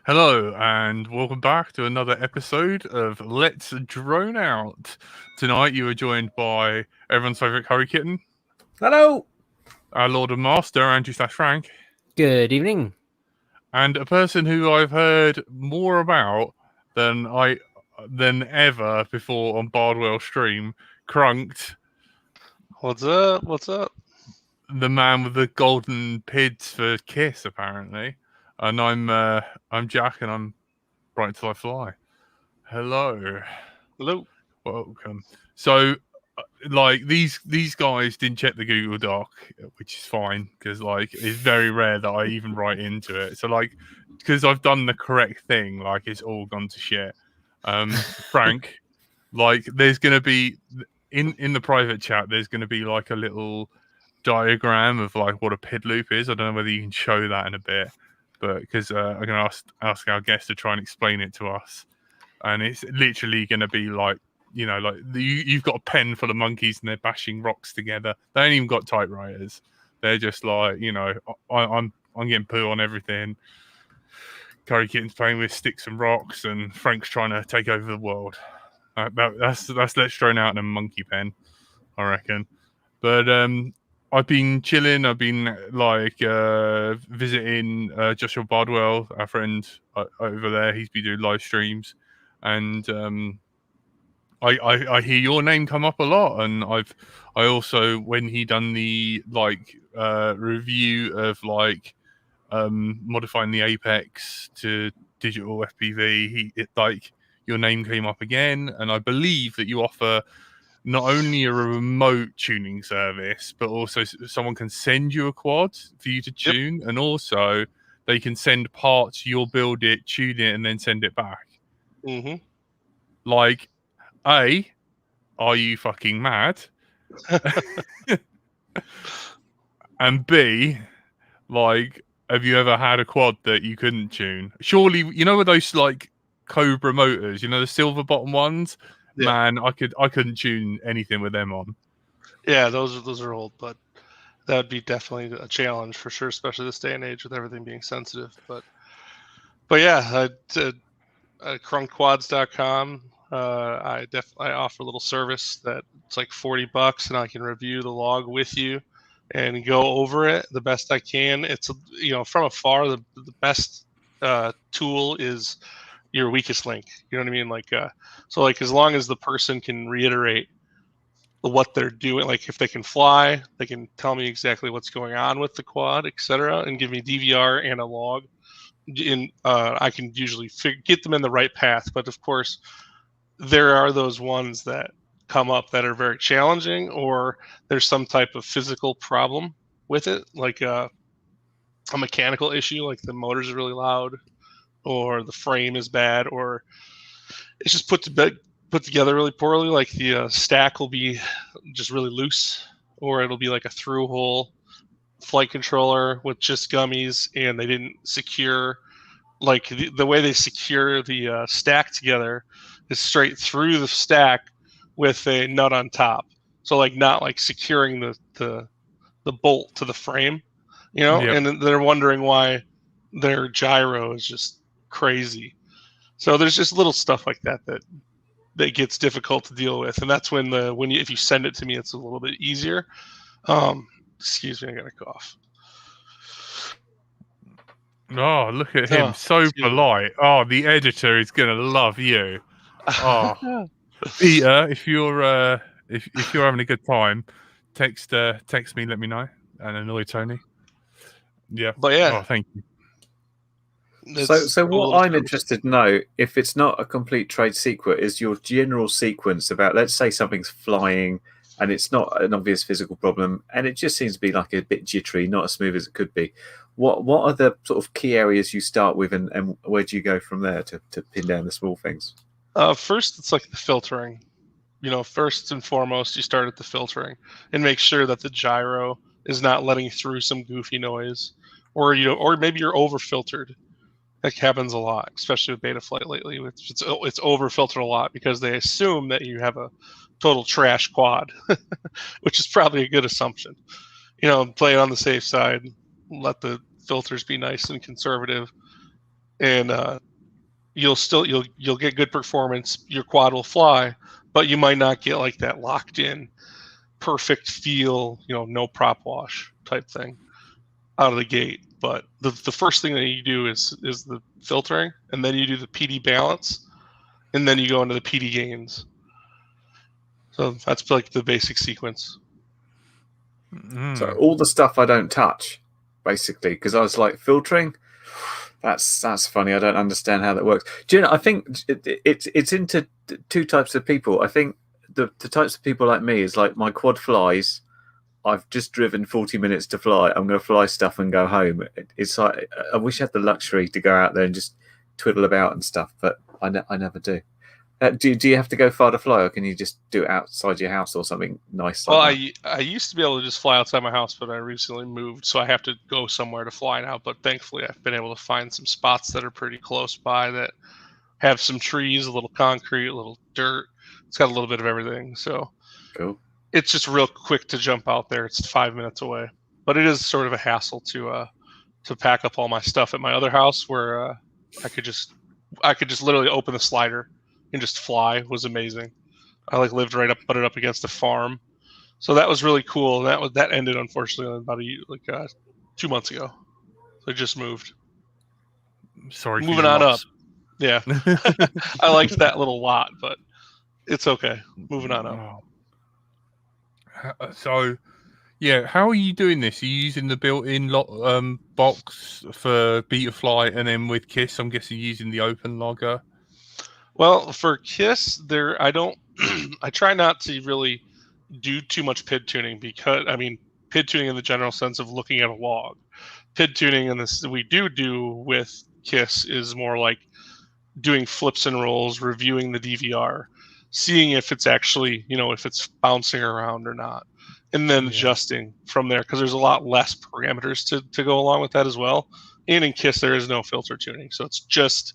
Hello, and welcome back to another episode of Let's Drone Out. Tonight, you are joined by everyone's favourite curry kitten, Hello. our Lord and Master, Andrew / Frank, Good evening. and a person who I've heard more about than ever before on Bardwell stream, Krunked, What's up? What's up? the man with the golden PIDs for Kiss, apparently. And I'm Jack, and I'm Bright Till I Fly. Hello. Hello. Welcome. So, like these guys didn't check the Google Doc, which is fine because like it's very rare that I even write into it. So like, because I've done the correct thing, like it's all gone to shit. Frank, like there's gonna be in the private chat. There's gonna be like a little diagram of like what a PID loop is. I don't know whether you can show that in a bit, but because I'm gonna ask our guest to try and explain it to us. And it's literally going to be like, you know, like you've got a pen full of monkeys and they're bashing rocks together. They ain't even got typewriters. They're just like, you know, I'm getting poo on everything. Curry Kitten's playing with sticks and rocks, and Frank's trying to take over the world. That's Let's Drone Out in a monkey pen, I reckon. But I've been chilling. I've been like visiting Joshua Bardwell, our friend over there. He's been doing live streams. And I hear your name come up a lot, and I also, when he done the like review of like modifying the Apex to digital FPV, like your name came up again, and I believe that you offer not only a remote tuning service, but also someone can send you a quad for you to tune, and also they can send parts, you'll build it, tune it, and then send it back. Mm-hmm. Like, A, are you fucking mad? And B, like, have you ever had a quad that you couldn't tune? Surely, you know, with those like Cobra motors, you know, the silver bottom ones. Yeah. Man, I couldn't tune anything with them on. Yeah, those are old, but that would be definitely a challenge for sure, especially this day and age with everything being sensitive. But yeah, Krunkquads.com. I offer a little service that it's like $40, and I can review the log with you and go over it the best I can. It's, you know, from afar, the best tool is your weakest link. You know what I mean? Like, so like as long as the person can reiterate what they're doing, like if they can fly, they can tell me exactly what's going on with the quad, etc., and give me DVR and a log. I can usually get them in the right path. But of course, there are those ones that come up that are very challenging, or there's some type of physical problem with it, like a mechanical issue, like the motor's really loud, or the frame is bad, or it's just put together really poorly. Like the stack will be just really loose, or it'll be like a through hole flight controller with just gummies, and they didn't secure, like the way they secure the stack together is straight through the stack with a nut on top. So like not like securing the bolt to the frame, you know. Yep. And they're wondering why their gyro is just crazy. So there's just little stuff like that gets difficult to deal with, and that's when if you send it to me, it's a little bit easier. Excuse me, I got a cough. Oh, look at him, so polite. Oh, the editor is gonna love you. Oh, Peter, if you're having a good time, text me, let me know, and annoy Tony. Yeah, but yeah. Oh, thank you. So what I'm interested to know, if it's not a complete trade secret, is your general sequence about, let's say something's flying and it's not an obvious physical problem, and it just seems to be like a bit jittery, not as smooth as it could be. What are the sort of key areas you start with, and where do you go from there to pin down the small things? First, it's like the filtering. You know, first and foremost, you start at the filtering and make sure that the gyro is not letting through some goofy noise, or maybe you're over filtered. That happens a lot, especially with Betaflight lately. It's over filtered a lot because they assume that you have a total trash quad, which is probably a good assumption. You know, play it on the safe side, let the filters be nice and conservative. and you'll get good performance. Your quad will fly, but you might not get like that locked in, perfect feel, no prop wash type thing out of the gate. But the first thing that you do is the filtering, and then you do the PD balance, and then you go into the PD gains. So that's like the basic sequence. So all the stuff I don't touch, basically, because I was like filtering. That's funny. I don't understand how that works. Do you know? I think it's into two types of people. I think the types of people like me is like my quad flies. I've just driven 40 minutes to fly. I'm going to fly stuff and go home. It's like I wish I had the luxury to go out there and just twiddle about and stuff, but I never do. Do you have to go far to fly, or can you just do it outside your house or something nice? Well, like I used to be able to just fly outside my house, but I recently moved, so I have to go somewhere to fly now. But thankfully, I've been able to find some spots that are pretty close by that have some trees, a little concrete, a little dirt. It's got a little bit of everything. So cool. It's just real quick to jump out there. It's 5 minutes away, but it is sort of a hassle to pack up all my stuff at my other house, where I could just literally open the slider and just fly. It was amazing. I lived right up, butted up against a farm, so that was really cool. And that ended unfortunately about 2 months ago. So I just moved. Sorry, moving on up. Yeah, I liked that little lot, but it's okay. Moving on up. So, yeah, how are you doing this? Are you using the built-in box for Betaflight, and then with KISS, I'm guessing using the open logger? Well, for KISS, I don't. I try not to really do too much PID tuning, because PID tuning in the general sense of looking at a log. PID tuning in this we do with KISS is more like doing flips and rolls, reviewing the DVR, seeing if it's actually, if it's bouncing around or not, and then adjusting from there, because there's a lot less parameters to go along with that as well. And in KISS, there is no filter tuning, so it's just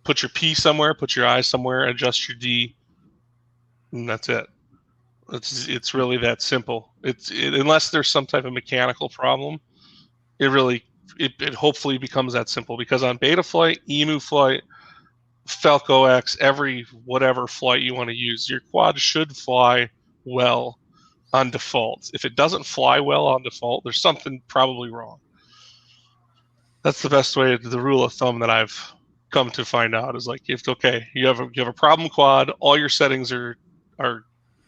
put your P somewhere, put your I somewhere, adjust your D, and that's it. It's really that simple. Unless there's some type of mechanical problem, it hopefully becomes that simple, because on Betaflight, Emu Flight, Falco X, every whatever flight you want to use, your quad should fly well on default. If it doesn't fly well on default, there's something probably wrong. That's the best way. The rule of thumb that I've come to find out is like, if you have a problem quad, all your settings are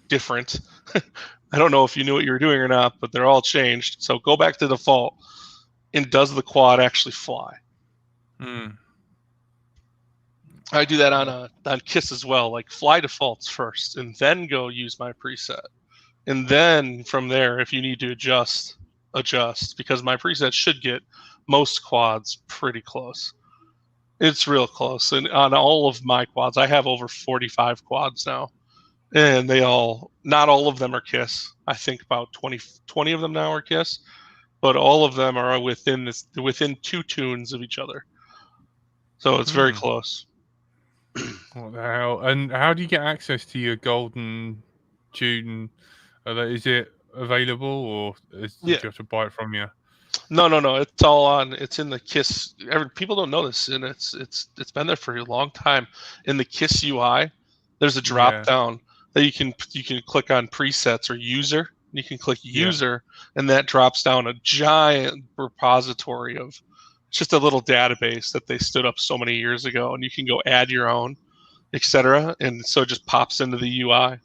different. I don't know if you knew what you were doing or not, but they're all changed. So go back to default, and does the quad actually fly? I do that on KISS as well. Like, fly defaults first, and then go use my preset, and then from there, if you need to adjust, because my preset should get most quads pretty close. It's real close, and on all of my quads, I have over 45 quads now, and not all of them are KISS. I think about 20 of them now are KISS, but all of them are within 2 tunes of each other. So it's very close. What the hell? And how do you get access to your golden tune? Is it available, or do you have to buy it from you? No. It's all on. It's in the KISS. People don't know this, and it's been there for a long time. In the KISS UI, there's a drop down that you can click on presets or user. You can click user, and that drops down a giant repository of just a little database that they stood up so many years ago, and you can go add your own, etc. And so it just pops into the UI.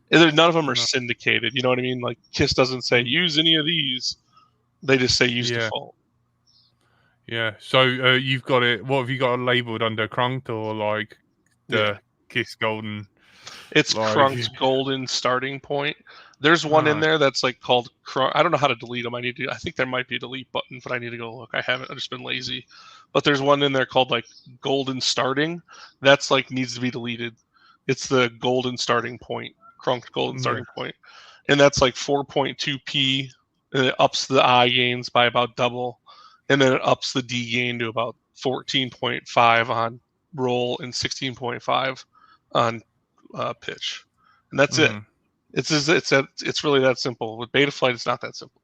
And none of them are syndicated. You know what I mean? Like, KISS doesn't say use any of these. They just say use default. Yeah. So you've got it. What have you got it labeled under? Krunked, or like the KISS Golden? It's Krunked Golden starting point. There's one in there that's like called I don't know how to delete them. I think there might be a delete button, but I need to go look. I haven't. I've just been lazy. But there's one in there called like Golden Starting. That's like needs to be deleted. It's the Golden starting point, Krunked Golden starting point, and that's like 4.2p. And it ups the I gains by about double, and then it ups the D gain to about 14.5 on roll and 16.5 on pitch, and that's it. It's really that simple. With Betaflight, it's not that simple.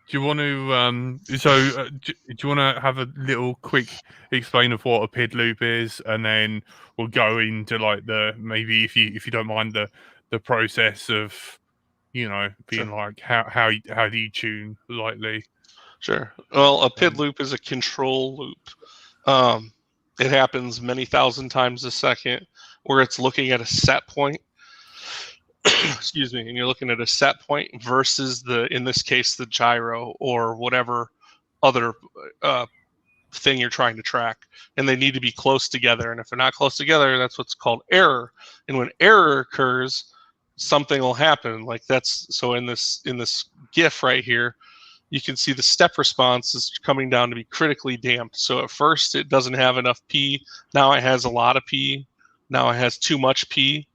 Do you want to do you want to have a little quick explain of what a PID loop is, and then we'll go into like maybe if you don't mind the process of being Sure. like how do you tune lightly? Sure. Well, a PID loop is a control loop. It happens many thousand times a second, where it's looking at a set point. Excuse me, and you're looking at a set point versus in this case, the gyro or whatever other thing you're trying to track, and they need to be close together. And if they're not close together, that's what's called error. And when error occurs, something will happen. Like so in this GIF right here, you can see the step response is coming down to be critically damped. So at first it doesn't have enough P. Now it has a lot of P. Now it has too much P.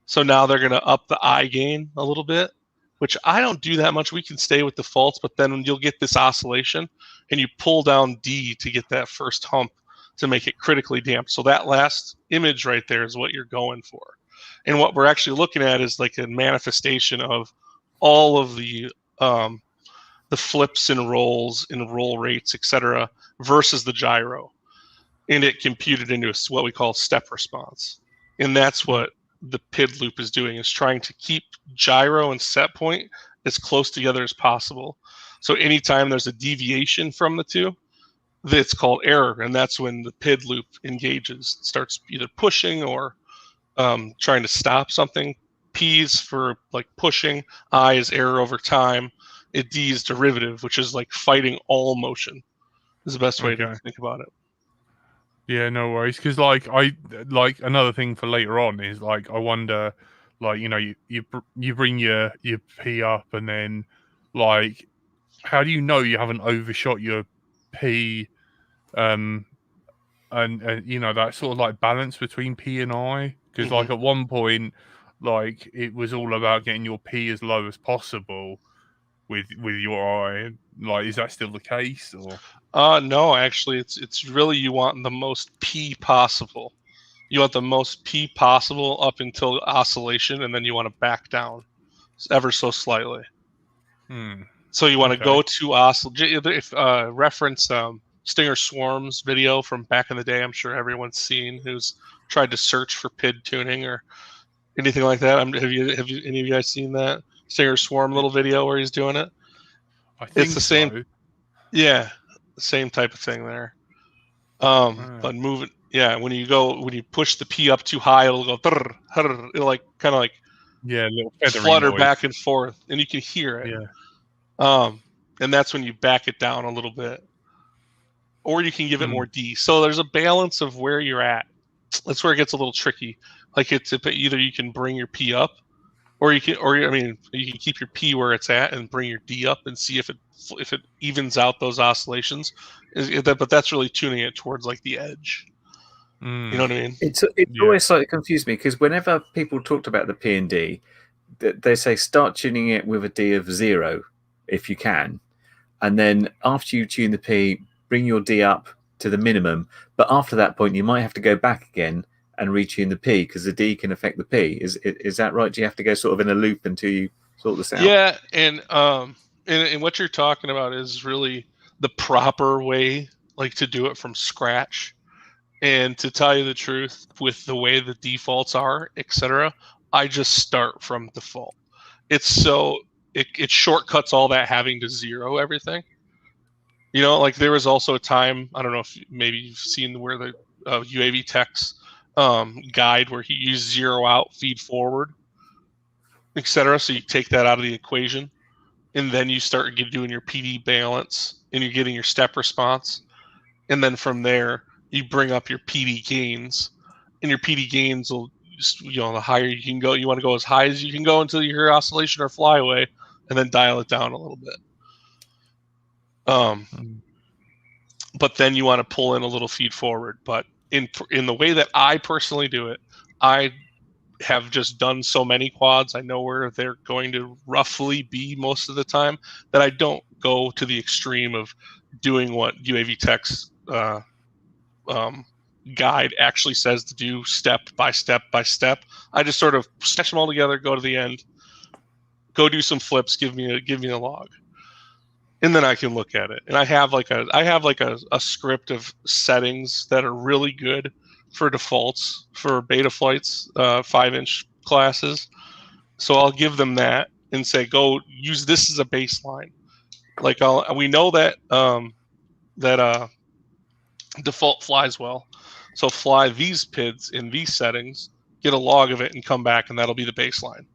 So now they're going to up the I gain a little bit, which I don't do that much. We can stay with defaults, but then you'll get this oscillation, and you pull down D to get that first hump to make it critically damped. So that last image right there is what you're going for. And what we're actually looking at is like a manifestation of all of the flips and rolls and roll rates, etc., versus the gyro. And it computed into what we call step response. And that's what the PID loop is doing, is trying to keep gyro and set point as close together as possible. So anytime there's a deviation from the two, that's called error, and that's when the PID loop engages. It starts either pushing or trying to stop something. P is for like pushing, I is error over time, D is derivative, which is like fighting all motion, is the best way to think about it. Yeah, no worries. Because like another thing for later on is like I wonder, like you bring your P up, and then like how do you know you haven't overshot your P, and that sort of like balance between P and I? Because like at one point, like it was all about getting your P as low as possible with your I. Like, is that still the case, or? No, actually, it's really, you want the most P possible. You want the most P possible up until oscillation, and then you want to back down ever so slightly. So you want to go to oscillation. If reference Stinger Swarm's video from back in the day, I'm sure everyone's seen, who's tried to search for PID tuning or anything like that. Have any of you guys seen that Stinger Swarm little video where he's doing it? I think it's the same. So. Yeah, same type of thing there. But move it. Yeah, when you push the P up too high, it'll go. It'll like kind of like little flutter noise back and forth, and you can hear it. Yeah. And that's when you back it down a little bit, or you can give it more D. So there's a balance of where you're at. That's where it gets a little tricky. Like either you can bring your P up, or you can keep your P where it's at and bring your D up and see if it evens out those oscillations. But that's really tuning it towards like the edge. You know what I mean? It's always slightly confused me, because whenever people talked about the P and D, they say start tuning it with a D of 0 if you can, and then after you tune the P, bring your D up to the minimum. But after that point, you might have to go back again and retune the P, because the D can affect the P. Is that right? Do you have to go sort of in a loop until you sort this out? Yeah, and what you're talking about is really the proper way, like to do it from scratch. And to tell you the truth, with the way the defaults are, etc., I just start from default. It shortcuts all that having to zero everything. Like there was also a time, I don't know if maybe you've seen where the UAV techs guide where he used zero out, feed forward, etc. So you take that out of the equation, and then you start doing your PD balance, and you're getting your step response, and then from there you bring up your PD gains, and your PD gains will just, the higher you can go, you want to go as high as you can go until you hear oscillation or flyaway, and then dial it down a little bit. But then you want to pull in a little feed forward. But in the way that I personally do it, I have just done so many quads, I know where they're going to roughly be most of the time, that I don't go to the extreme of doing what UAV Tech's guide actually says to do, step by step by step. I just sort of sketch them all together, go to the end, go do some flips, give me a log. and then I can look at it. And I have like a script of settings that are really good for defaults for beta flights, 5-inch classes. So I'll give them that and say, go use this as a baseline. Like we know that default flies well, so fly these PIDs in these settings, get a log of it, and come back, and that'll be the baseline.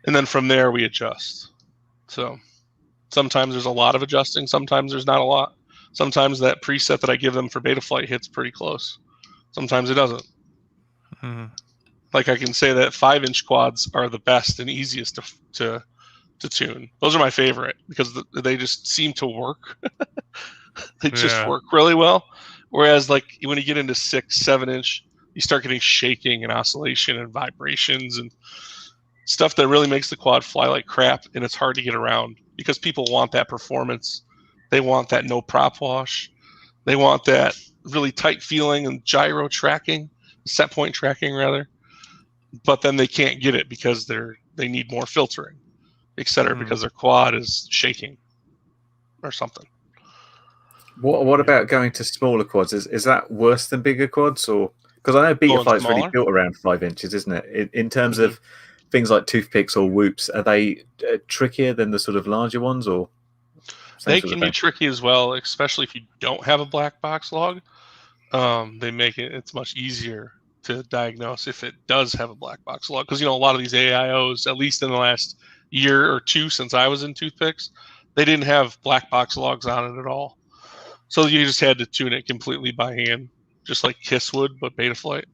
And then from there we adjust. So sometimes there's a lot of adjusting, sometimes there's not a lot. Sometimes that preset that I give them for beta flight hits pretty close. Sometimes it doesn't. Mm-hmm. Like I can say that 5-inch quads are the best and easiest to tune. Those are my favorite because they just seem to work. They just work really well. Whereas like when you get into 6, 7-inch, you start getting shaking and oscillation and vibrations and stuff that really makes the quad fly like crap, and it's hard to get around because people want that performance. They want that no prop wash. They want that really tight feeling and gyro tracking, set point tracking rather. But then they can't get it because they need more filtering, etc. Because their quad is shaking or something. What about going to smaller quads? Is that worse than bigger quads, or because I know beta flight's really built around 5 inches, isn't it? In terms of things like toothpicks or whoops, are they trickier than the sort of larger ones, or they can be tricky as well, especially if you don't have a black box log. They make it's much easier to diagnose if it does have a black box log, because a lot of these AIOs, at least in the last year or two since I was in toothpicks, they didn't have black box logs on it at all. So you just had to tune it completely by hand, just like KISS would, but Betaflight.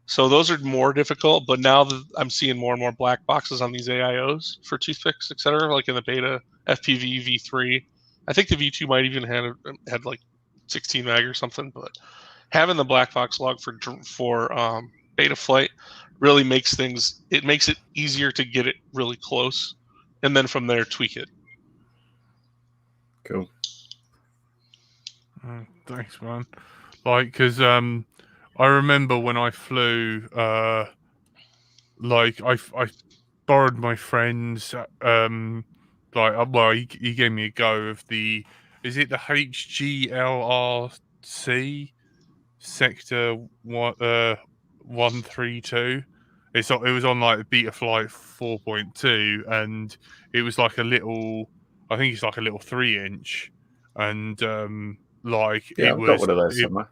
So those are more difficult, but now that I'm seeing more and more black boxes on these AIOs for toothpicks, etc., like in the beta FPV V3. I think the V2 might even had like 16 mag or something, but having the black box log for Betaflight really makes it easier to get it really close, and then from there tweak it. Cool. Thanks, man. Like, because I remember when I flew, like I borrowed my friend's, he gave me a go of is it the HGLRC sector 132? It was on like Betaflight 4.2, and it was like I think it's like a little 3-inch, and like yeah, it was. I've got one of those somewhere.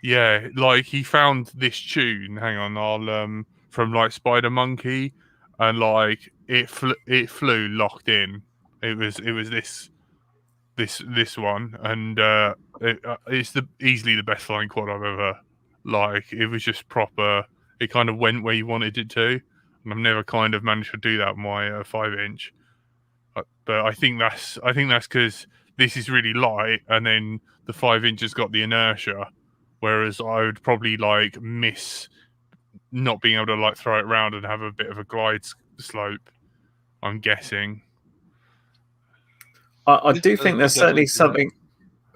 Yeah, like he found this tune. Hang on, I'll from like Spider Monkey, and like it flew locked in. It was this one, and it's easily the best flying quad I've ever. Like it was just proper. It kind of went where you wanted it to, and I've never kind of managed to do that with my 5-inch. But I think that's because this is really light, and then the 5-inch has got the inertia. Whereas I would probably like miss not being able to like throw it around and have a bit of a glide slope, I'm guessing. I do think there's certainly something.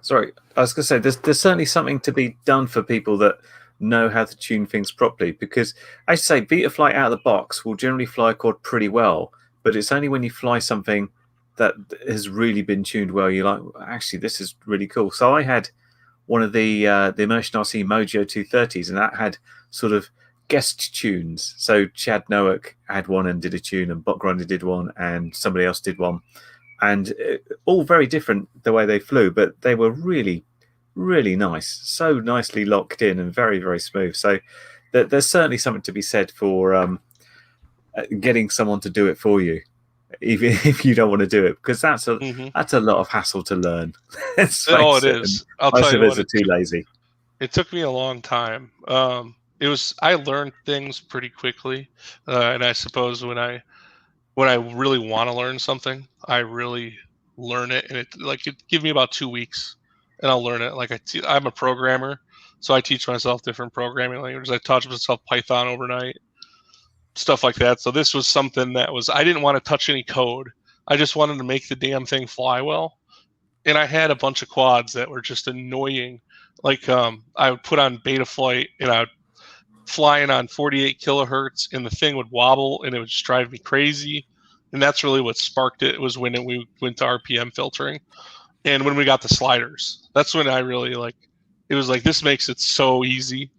Sorry, I was going to say there's certainly something to be done for people that know how to tune things properly. Because I say Betaflight out of the box will generally fly a quad pretty well, but it's only when you fly something that has really been tuned well you're like, actually, this is really cool. So I had one of the Immersion RC Mojo 230s, and that had sort of guest tunes. So Chad Nowak had one and did a tune, and Botgrinder did one, and somebody else did one, and all very different the way they flew, but they were really, really nice, so nicely locked in and very, very smooth. So there's certainly something to be said for getting someone to do it for you, even if you don't want to do it, because that's a lot of hassle to learn. It is. I'll tell you what, are too lazy. It took me a long time. I learned things pretty quickly, and I suppose when I really want to learn something, I really learn it, and it give me about 2 weeks, and I'll learn it. Like I'm a programmer, so I teach myself different programming languages. I taught myself Python overnight, stuff like that. So this was something I didn't want to touch any code. I just wanted to make the damn thing fly well. And I had a bunch of quads that were just annoying. Like I would put on Betaflight and I would fly in on 48 kilohertz, and the thing would wobble, and it would just drive me crazy. And that's really what sparked it, was when we went to RPM filtering. And when we got the sliders, that's when I really it was like, this makes it so easy.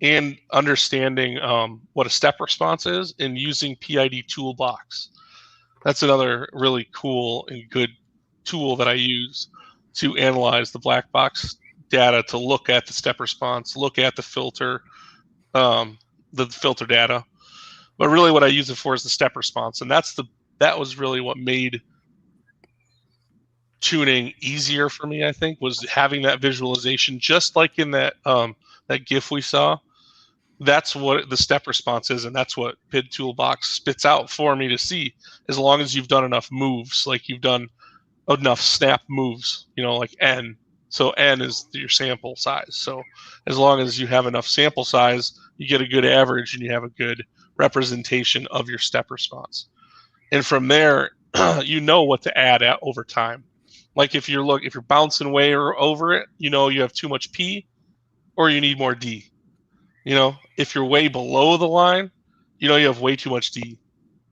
And understanding what a step response is and using PID Toolbox. That's another really cool and good tool that I use to analyze the black box data, to look at the step response, look at the filter data. But really what I use it for is the step response. And that was really what made tuning easier for me, I think, was having that visualization, just like in that GIF we saw. That's what the step response is, and that's what PID Toolbox spits out for me to see, as long as you've done enough moves, like you've done enough snap moves, like N. So N is your sample size. So as long as you have enough sample size, you get a good average and you have a good representation of your step response. And from there, you know what to add at over time. Like if you're bouncing way or over it, you have too much P or you need more D. If you're way below the line, you have way too much D,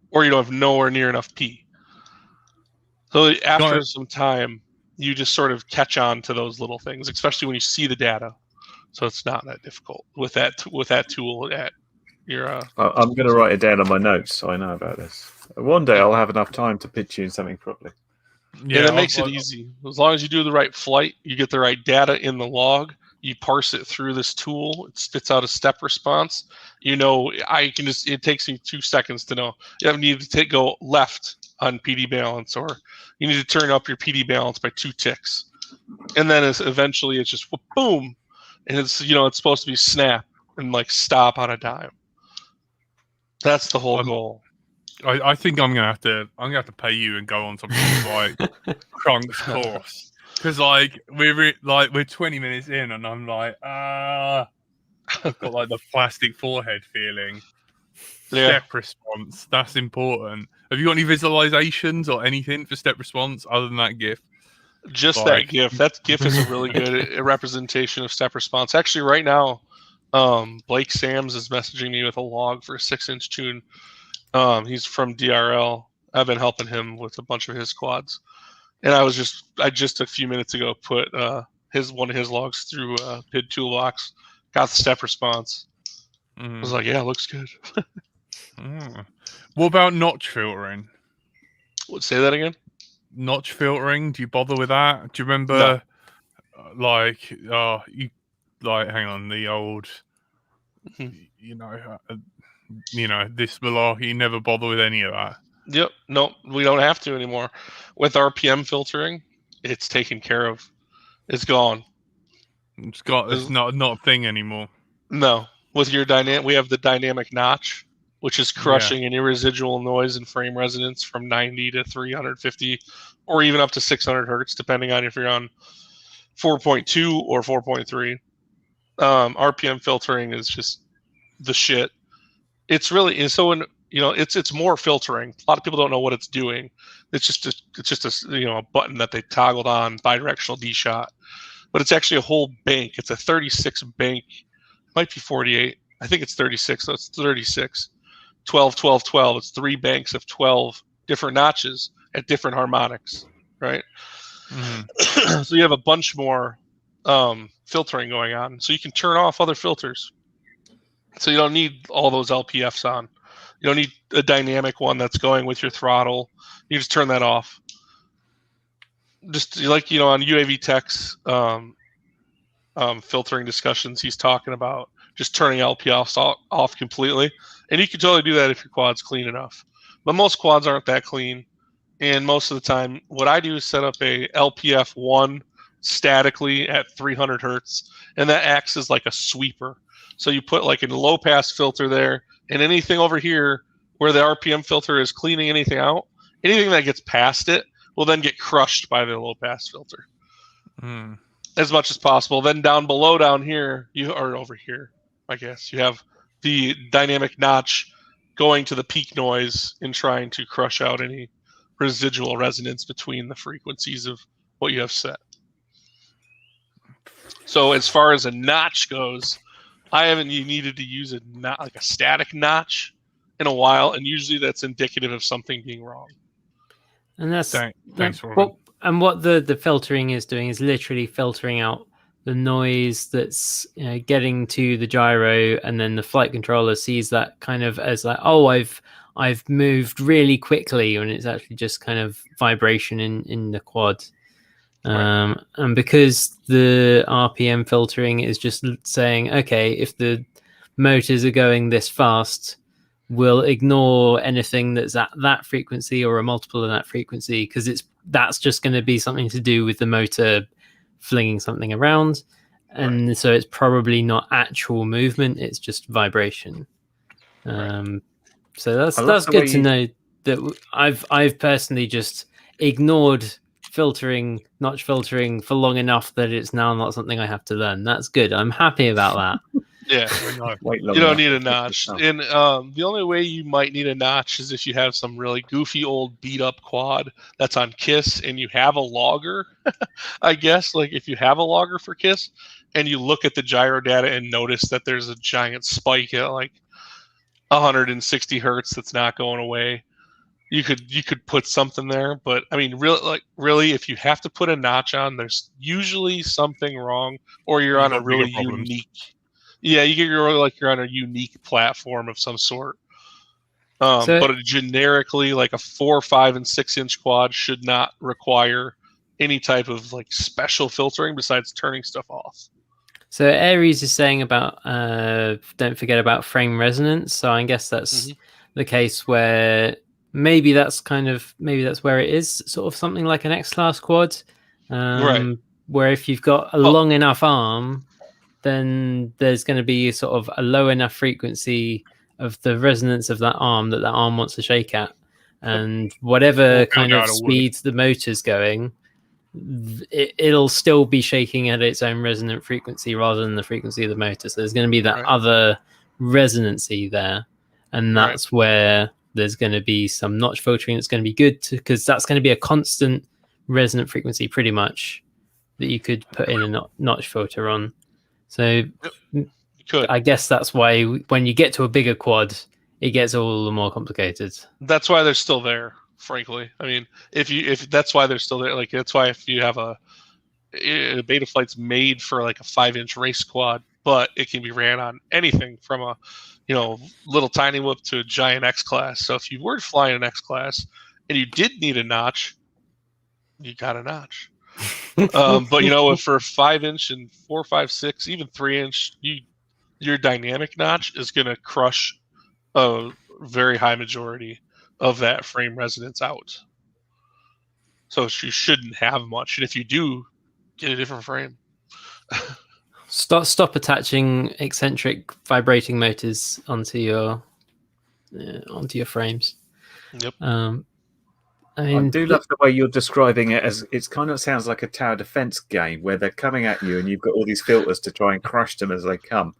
or you don't have nowhere near enough P. So after some time, you just sort of catch on to those little things, especially when you see the data. So it's not that difficult with that tool at your. I'm going to write it down on my notes so I know about this. One day I'll have enough time to PID tune something properly. Yeah, that makes it easy. As long as you do the right flight, you get the right data in the log. You parse it through this tool. It spits out a step response. It takes me 2 seconds to know. You need to go left on PD balance, or you need to turn up your PD balance by 2 ticks. And then eventually it's just boom. And it's supposed to be snap and stop on a dime. That's the whole goal. I think I'm gonna have to pay you and go on something like Krunk's course. Because we're 20 minutes in and I'm like, I've got the plastic forehead feeling. Yeah. Step response, that's important. Have you got any visualizations or anything for step response other than that GIF? Just that GIF. That GIF is a really good representation of step response. Actually, right now, Blake Sams is messaging me with a log for a 6-inch tune. He's from DRL. I've been helping him with a bunch of his quads. And I just a few minutes ago put one of his logs through PID Toolbox, got the step response. I was like, yeah, it looks good. What about notch filtering? Say that again? Notch filtering, do you bother with that? Do you remember hang on, the old this malarkey, you never bother with any of that? Yep. No, we don't have to anymore. With RPM filtering, it's taken care of. It's gone. It's not a thing anymore. No. With your we have the dynamic notch, which is crushing any residual noise and frame resonance from 90 to 350, or even up to 600 hertz, depending on if you're on 4.2 or 4.3. RPM filtering is just the shit. It's really it's more filtering. A lot of people don't know what it's doing. It's just a button that they toggled on, bidirectional D shot, but it's actually a whole bank. It's a 36 bank. It might be 48. I think it's 36. So it's 36. 12, 12, 12. It's 3 banks of 12 different notches at different harmonics, right? Mm-hmm. So you have a bunch more filtering going on. So you can turn off other filters. So you don't need all those LPFs on. You don't need a dynamic one that's going with your throttle. You just turn that off. Just on UAV Tech's filtering discussions, he's talking about just turning LPFs off completely. And you can totally do that if your quad's clean enough. But most quads aren't that clean. And most of the time, what I do is set up a LPF1 statically at 300 hertz. And that acts as like a sweeper. So you put a low pass filter there, and anything over here where the RPM filter is cleaning anything out, anything that gets past it will then get crushed by the low pass filter as much as possible. Then down here, over here, I guess, you have the dynamic notch going to the peak noise and trying to crush out any residual resonance between the frequencies of what you have set. So as far as a notch goes, I haven't needed to use a static notch in a while, and usually that's indicative of something being wrong. And that's Thanks, Robin. what the filtering is doing is literally filtering out the noise that's getting to the gyro, and then the flight controller sees that kind of as like, oh, I've moved really quickly, and it's actually just kind of vibration in the quad. Right. And because the RPM filtering is just saying, okay, if the motors are going this fast, we'll ignore anything that's at that frequency or a multiple of that frequency, because that's just going to be something to do with the motor flinging something around, and so it's probably not actual movement, it's just vibration. So that's good to know that I've personally just ignored notch filtering for long enough that it's now not something I have to learn. That's good. I'm happy about that. Yeah, you don't need a notch. And the only way you might need a notch is if you have some really goofy old beat up quad that's on KISS and you have a logger. I guess, like if you have a logger for KISS and you look at the gyro data and notice that there's a giant spike at like 160 hertz that's not going away, you could put something there. But I mean, really, if you have to put a notch on, there's usually something wrong, or you're on a really unique. Yeah, you're on a unique platform of some sort. But generically, like a 4, 5, and 6 inch quad should not require any type of like special filtering besides turning stuff off. So Aries is saying about don't forget about frame resonance. So I guess that's the case where maybe that's where it is, sort of something like an X-class quad, where if you've got a long enough arm, then there's going to be sort of a low enough frequency of the resonance of that arm wants to shake at, and whatever kind of speeds the motor's going, it'll still be shaking at its own resonant frequency rather than the frequency of the motor. So there's going to be that other resonancy there, and that's where there's going to be some notch filtering that's going to be good, because that's going to be a constant resonant frequency pretty much that you could put in a notch filter on. So I guess that's why when you get to a bigger quad, it gets all the more complicated. That's why they're still there, frankly. I mean, if that's why they're still there, like that's why if you have a Betaflight's made for like a 5-inch race quad, but it can be ran on anything from a little tiny whoop to a giant X class. So if you were flying an X class and you did need a notch, you got a notch. But for a 5-inch and 4, 5, 6, even 3-inch, your dynamic notch is going to crush a very high majority of that frame resonance out. So you shouldn't have much, and if you do, get a different frame. Stop attaching eccentric vibrating motors onto your frames. Yep. I do love the way you're describing it, as it kind of sounds like a tower defense game where they're coming at you and you've got all these filters to try and crush them as they come.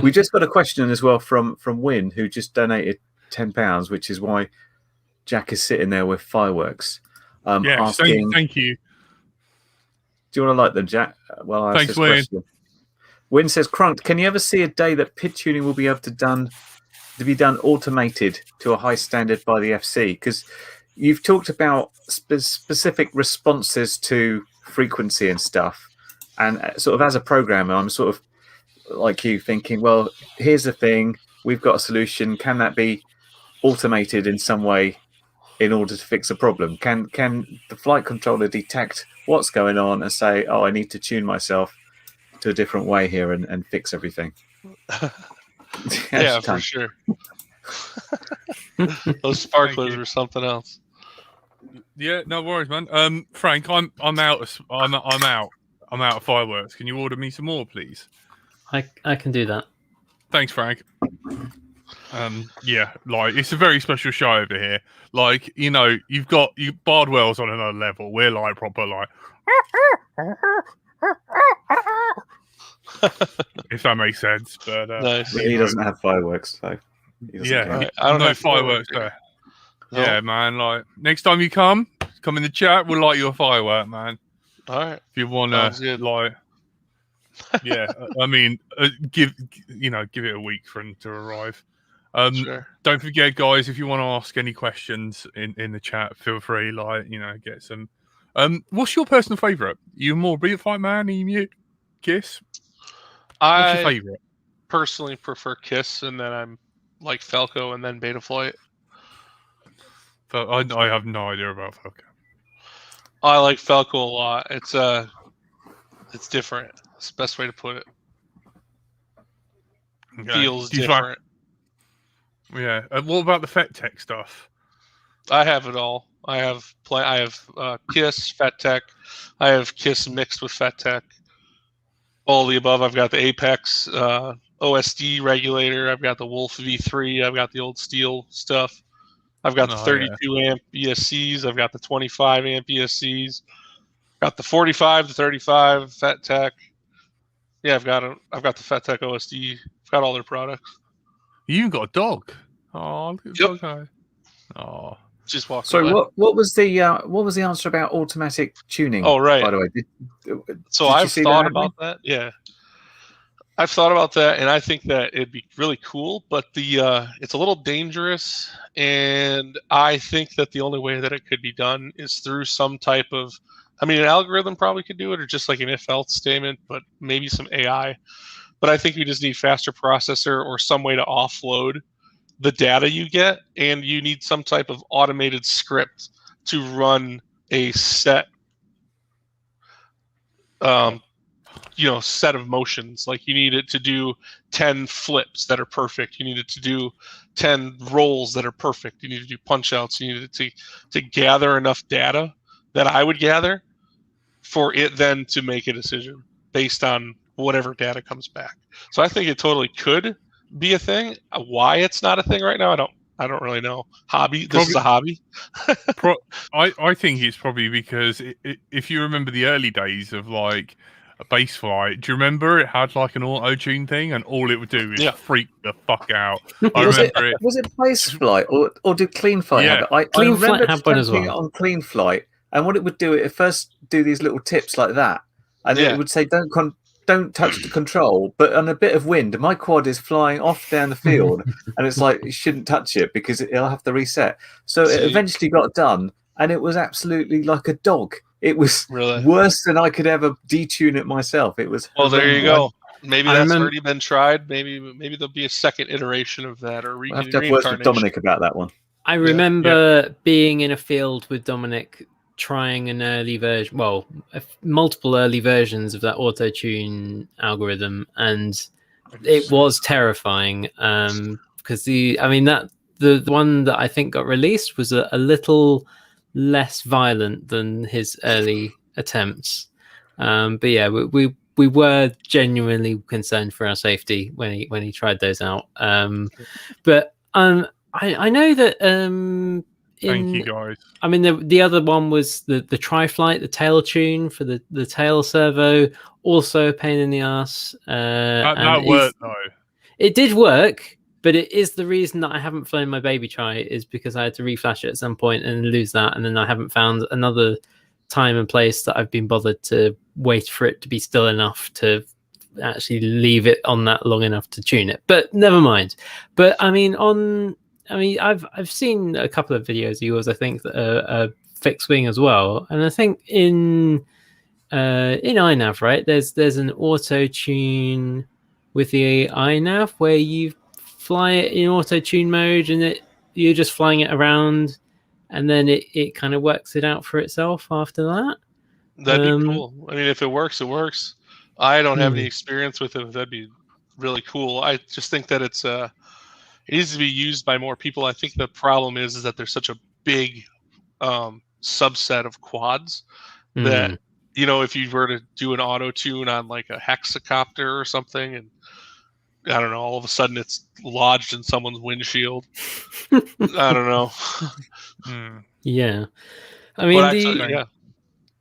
We just got a question as well from Win, who just donated £10, which is why Jack is sitting there with fireworks. Asking, thank you. Do you want to light them, Jack? Well, I asked this question. Win says, Krunked, can you ever see a day that PID tuning will be able to be done automated to a high standard by the FC? Because you've talked about specific responses to frequency and stuff. And sort of as a programmer, I'm sort of like you thinking, well, here's the thing. We've got a solution. Can that be automated in some way in order to fix a problem? Can the flight controller detect what's going on and say, oh, I need to tune myself to a different way here and fix everything? Yeah, for sure. Those sparklers were something else. Yeah, no worries, man. Frank, I'm out. I'm out of fireworks. Can you order me some more, please? I can do that. Thanks, Frank. Yeah, like it's a very special show over here. Like, you've got Bardwell's on another level. We're like proper like if that makes sense. But nice. He doesn't have fireworks, so I don't have fireworks there. No. Yeah, man. Like next time you come in the chat, we'll light you a firework, man. All right. If you want to, like, yeah. I mean, give it a week for them to arrive. Sure. Don't forget, guys, if you want to ask any questions in the chat, feel free. Get some. What's your personal favourite? You more Beat Fight Man? Are you mute? Kiss? What's your I favourite? personally prefer Kiss, and then I'm like Falco, and then Betaflight. I have no idea about Falco. I like Falco a lot. It's different. It's the best way to put it. Okay. Feels different. Yeah. What about the Fet Tech stuff? I have it all. I have Kiss, Fat Tech. I have Kiss mixed with Fat Tech. All the above. I've got the Apex OSD regulator. I've got the Wolf V3. I've got the old Steel stuff. I've got the 32 amp ESCs. I've got the 25 amp ESCs. Got the 45, the 35 Fat Tech. Yeah, I've got the Fat Tech OSD. I've got all their products. You even got a dog. Oh, look at the dog guy. Oh. Just walk So away. what was the answer about automatic tuning? Oh, right. By the way, I've thought about that. Yeah, I've thought about that, and I think that it'd be really cool. But it's a little dangerous, and I think that the only way that it could be done is through some type of. I mean, an algorithm probably could do it, or just like an if-else statement, but maybe some AI. But I think you just need faster processor or some way to offload the data you get, and you need some type of automated script to run a set set of motions. Like you need it to do 10 flips that are perfect. You need it to do 10 rolls that are perfect. You need to do punch outs. You need it to gather enough data that I would gather for it then to make a decision based on whatever data comes back. So I think it totally could be a thing. Why it's not a thing right now, I don't really know. This is a hobby. I think it's probably because if you remember the early days of like a base flight, do you remember it had like an auto tune thing, and all it would do is freak the fuck out? I remember it. Was it base flight or did Clean Flight have it? I remember testing it on Clean Flight, and what it would do, it first do these little tips like that, and it would say don't touch the control, but on a bit of wind, my quad is flying off down the field, and it's like you shouldn't touch it because it'll have to reset. So it eventually got done, and it was absolutely like a dog. It was worse than I could ever detune it myself. It was there you go. Maybe that's already been tried. Maybe there'll be a second iteration of that, or I have to have words with Dominic about that one. I remember being in a field with Dominic, trying an early version, multiple early versions of that auto tune algorithm, and it was terrifying. Because the one that I think got released was a little less violent than his early attempts. But yeah, we were genuinely concerned for our safety when he tried those out. But I know that. Thank you, guys. I mean, the other one was the Tri-Flight, the tail tune for the tail servo, also a pain in the ass. That worked though. It did work, but it is the reason that I haven't flown my baby Tri, is because I had to reflash it at some point and lose that, and then I haven't found another time and place that I've been bothered to wait for it to be still enough to actually leave it on that long enough to tune it. But never mind. But I've seen a couple of videos of yours, I think, that are fixed wing as well, and I think in iNav, right? There's an auto tune with the iNav where you fly it in auto tune mode, and you're just flying it around, and then it kind of works it out for itself after that. That'd be cool. I mean, if it works, it works. I don't have any experience with it. That'd be really cool. I just think that it needs to be used by more people. I think the problem is that there's such a big subset of quads that, if you were to do an auto tune on like a hexacopter or something, and I don't know, all of a sudden it's lodged in someone's windshield. I don't know. Yeah. I mean,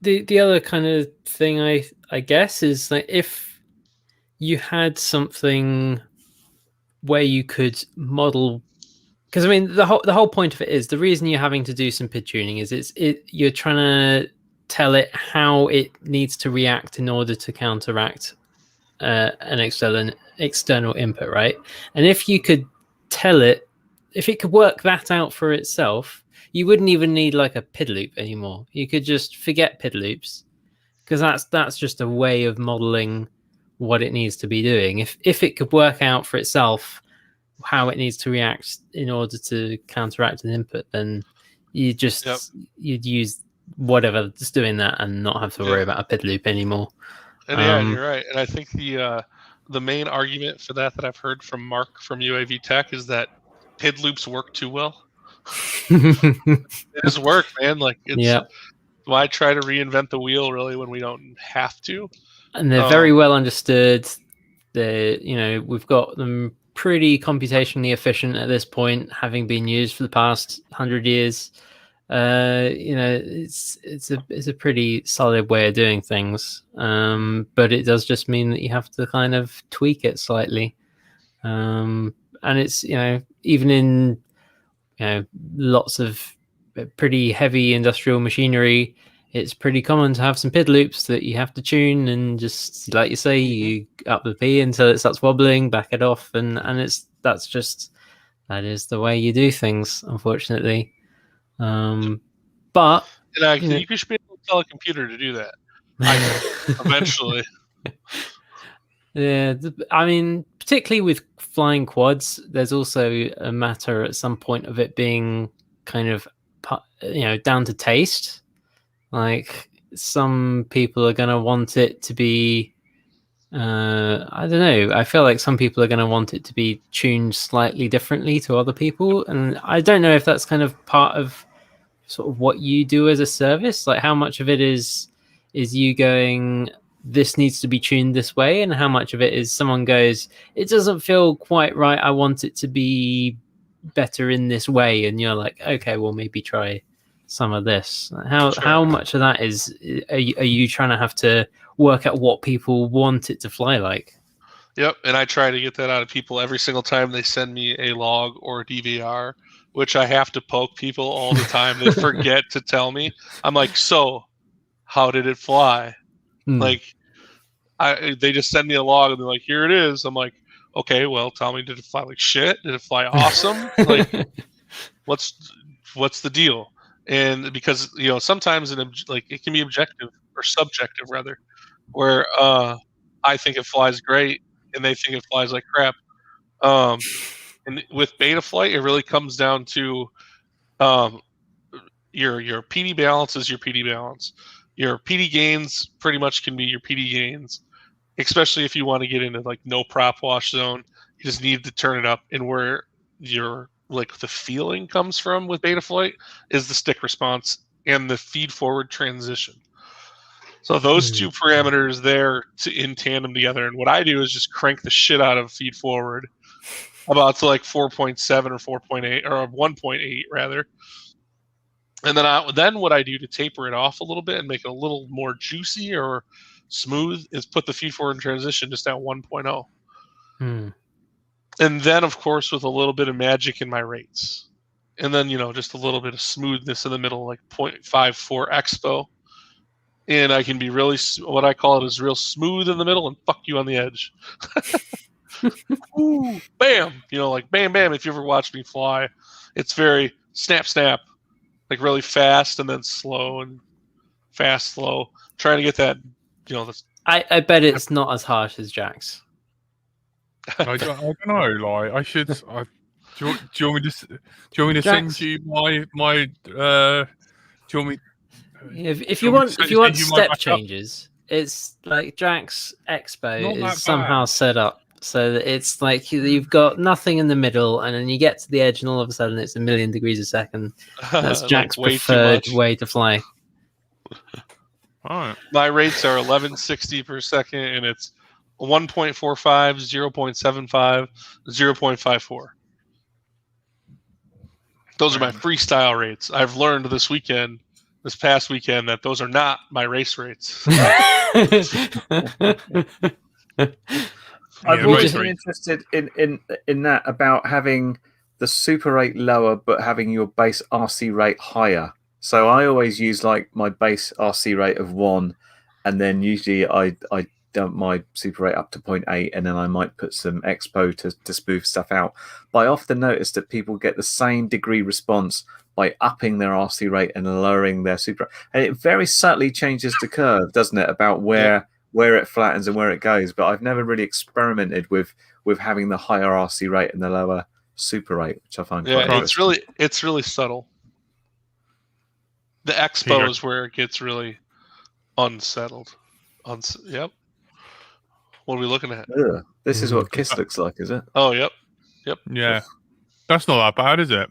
the other kind of thing I guess is like if you had something where you could model, because I mean the whole point of it is, the reason you're having to do some PID tuning is you're trying to tell it how it needs to react in order to counteract an external input, right? And if you could tell it, if it could work that out for itself, you wouldn't even need like a PID loop anymore. You could just forget PID loops, because that's just a way of modeling what it needs to be doing. If it could work out for itself how it needs to react in order to counteract an input, then you'd use whatever that's doing that and not have to worry about a PID loop anymore. And yeah, you're right. And I think the main argument for that I've heard from Mark from UAV Tech is that PID loops work too well. It just work, man. Like, it's why try to reinvent the wheel really when we don't have to? And they're very well understood. We've got them pretty computationally efficient at this point, having been used for the past 100 years. It's a pretty solid way of doing things, but it does just mean that you have to kind of tweak it slightly. And it's even in lots of pretty heavy industrial machinery, it's pretty common to have some PID loops that you have to tune, and just like you say, you up the P until it starts wobbling, back it off, and that is the way you do things, unfortunately. But you should be able to tell a computer to do that eventually. Yeah, I mean, particularly with flying quads, there's also a matter at some point of it being kind of down to taste. Like, some people are going to want it to be I don't know. I feel like some people are going to want it to be tuned slightly differently to other people, and I don't know if that's kind of part of sort of what you do as a service. Like, how much of it is you going, this needs to be tuned this way, and how much of it is someone goes, it doesn't feel quite right, I want it to be better in this way, and you're like, okay, well, maybe try some of this. How much of that are you trying to have to work out what people want it to fly like? Yep, and I try to get that out of people every single time they send me a log or a DVR, which I have to poke people all the time. They forget to tell me. I'm like, so how did it fly? Like, they just send me a log and they're like, here it is. I'm like, okay, well, tell me, did it fly like shit? Did it fly awesome? Like, what's the deal? And because sometimes it can be objective or subjective rather, where I think it flies great and they think it flies like crap. And with Betaflight, it really comes down to your PD balance is your PD balance. Your PD gains pretty much can be your PD gains, especially if you want to get into like no prop wash zone. You just need to turn it up, and where your the feeling comes from with Betaflight is the stick response and the feed forward transition. So those two parameters there in tandem together. And what I do is just crank the shit out of feed forward about to like 4.7 or 4.8 or 1.8 rather. And then what I do to taper it off a little bit and make it a little more juicy or smooth is put the feed forward transition just at 1.0. And then, of course, with a little bit of magic in my rates. And then, just a little bit of smoothness in the middle, like 0.54 expo. And I can be really, what I call it is real smooth in the middle and fuck you on the edge. Ooh, bam! Like bam, bam. If you ever watch me fly, it's very snap, snap. Like really fast and then slow and fast, slow. Trying to get that, I bet it's not as harsh as Jack's. I don't know. Like, I should. Do you want me to send you my? Do you want me? If you want step changes, it's like Jack's Expo is somehow set up so that it's like you've got nothing in the middle, and then you get to the edge, and all of a sudden it's 1,000,000 degrees a second. That's Jack's preferred way to fly. All right. My rates are 1160 per second, and it's 1.45, 0.75, 0.54. Those are my freestyle rates. I've learned this past weekend, that those are not my race rates. I've always been interested in that, about having the super rate lower but having your base RC rate higher. So I always use like my base RC rate of 1, and then usually I dump my super rate up to 0.8, and then I might put some expo to smooth stuff out. But I often notice that people get the same degree response by upping their RC rate and lowering their super, and it very subtly changes the curve, doesn't it, about where it flattens and where it goes. But I've never really experimented with having the higher RC rate and the lower super rate, which I find quite interesting. It's really subtle. The expo is where it gets really unsettled. Yep. What are we looking at? Ugh. This is what KISS looks like, is it? Oh, yep. Yeah, that's not that bad, is it?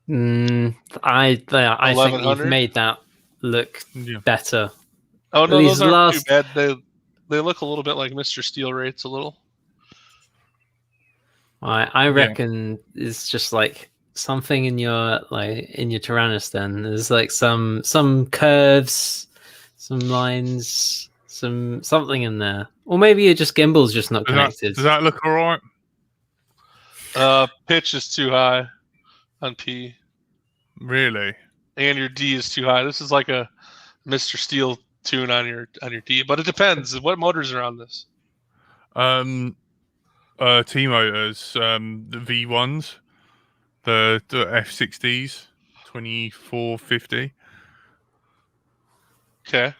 I think you've 1100? made that look better. Oh no, These those aren't last- too bad. They look a little bit like Mr. Steel rates a little. I reckon it's just like something in your Tyrannus. Then there's like some curves, some lines, something in there, or maybe your just gimbal's just not connected. Does that look all right? Pitch is too high on P, Really? and your D is too high. This is like a Mr. Steel tune on your D, but it depends. What motors are on this? T motors, the V1s, the F60s, 2450. Okay.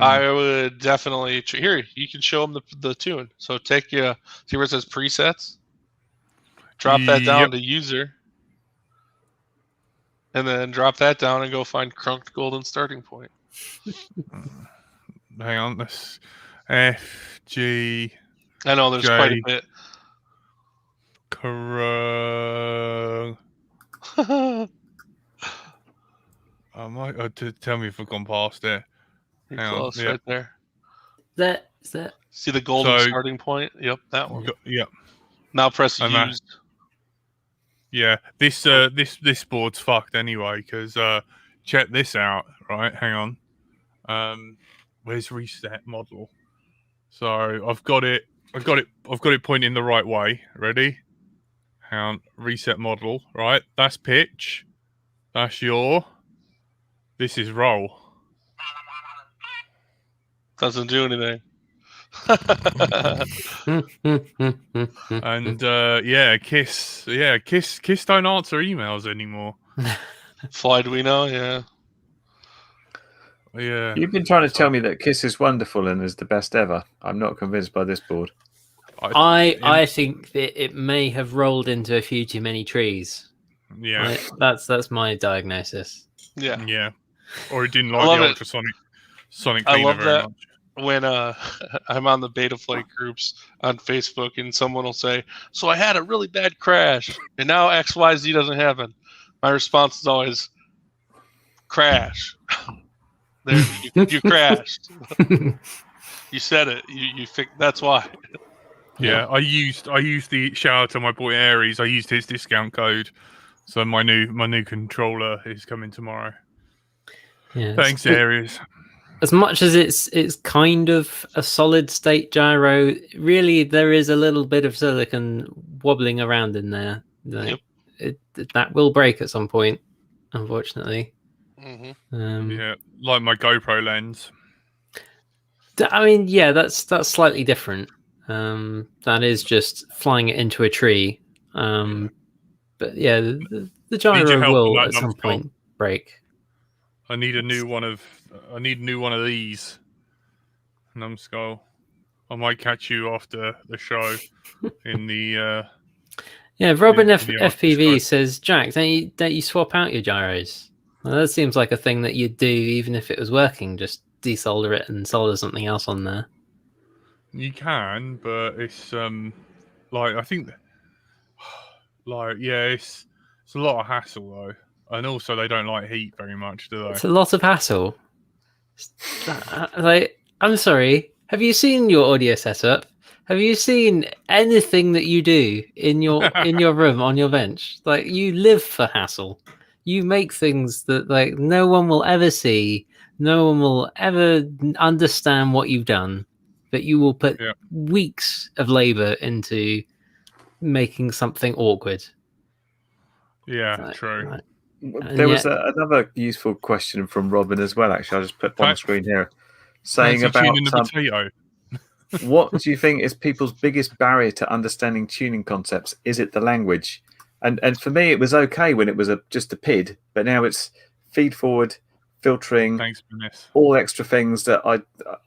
I would definitely here. You can show them the tune. So take see where it says presets. Drop that down to user, and then drop that down and go find Krunked Golden Starting Point. Hang on, this FG. I know there's quite a bit. I might tell me if I've gone past it. You're close, right there. Is that? See the golden starting point? Yep, that one. Yep. Now press use. Yeah, this board's fucked anyway, because check this out, right? Hang on. Where's reset model? So I've got it pointing the right way. Ready? Hang on. Reset model, right? That's pitch. That's this is roll. Doesn't do anything. And Kiss don't answer emails anymore. Flyduino, yeah. Yeah. You've been trying to tell me that KISS is wonderful and is the best ever. I'm not convinced by this board. I think that it may have rolled into a few too many trees. Yeah. That's my diagnosis. Yeah. Yeah. Or it didn't like the ultrasonic cleaner very much. When I'm on the beta flight groups on Facebook and someone will say, so I had a really bad crash and now XYZ doesn't happen. My response is always, crash. There, you crashed. You said it. You that's why. Yeah, I used the shout out to my boy Aries. I used his discount code. So my new controller is coming tomorrow. Yeah, thanks, Aries. As much as it's kind of a solid state gyro, really there is a little bit of silicon wobbling around in there. Like, that will break at some point, unfortunately. Mm-hmm. Yeah, like my GoPro lens. I mean, yeah, that's slightly different. That is just flying it into a tree. But yeah, the gyro will at some point break. I need a new one of these. Numbskull. I might catch you after the show in the. Yeah, Robin FPV says, Jack, don't you swap out your gyros? Well, that seems like a thing that you'd do even if it was working. Just desolder it and solder something else on there. You can, but it's I think, it's a lot of hassle though, and also they don't like heat very much, do they? It's a lot of hassle. I'm sorry. Have you seen your audio setup? Have you seen anything that you do in your room on your bench? Like, you live for hassle. You make things that no one will ever see. No one will ever understand what you've done. But you will put weeks of labor into making something awkward. Yeah, true. There was another useful question from Robin as well. Actually, I'll just put on the screen here, saying about tuning the potato. What do you think is people's biggest barrier to understanding tuning concepts? Is it the language? And for me, it was okay when it was just a PID, but now it's feed forward, filtering, Thanks for this. all extra things that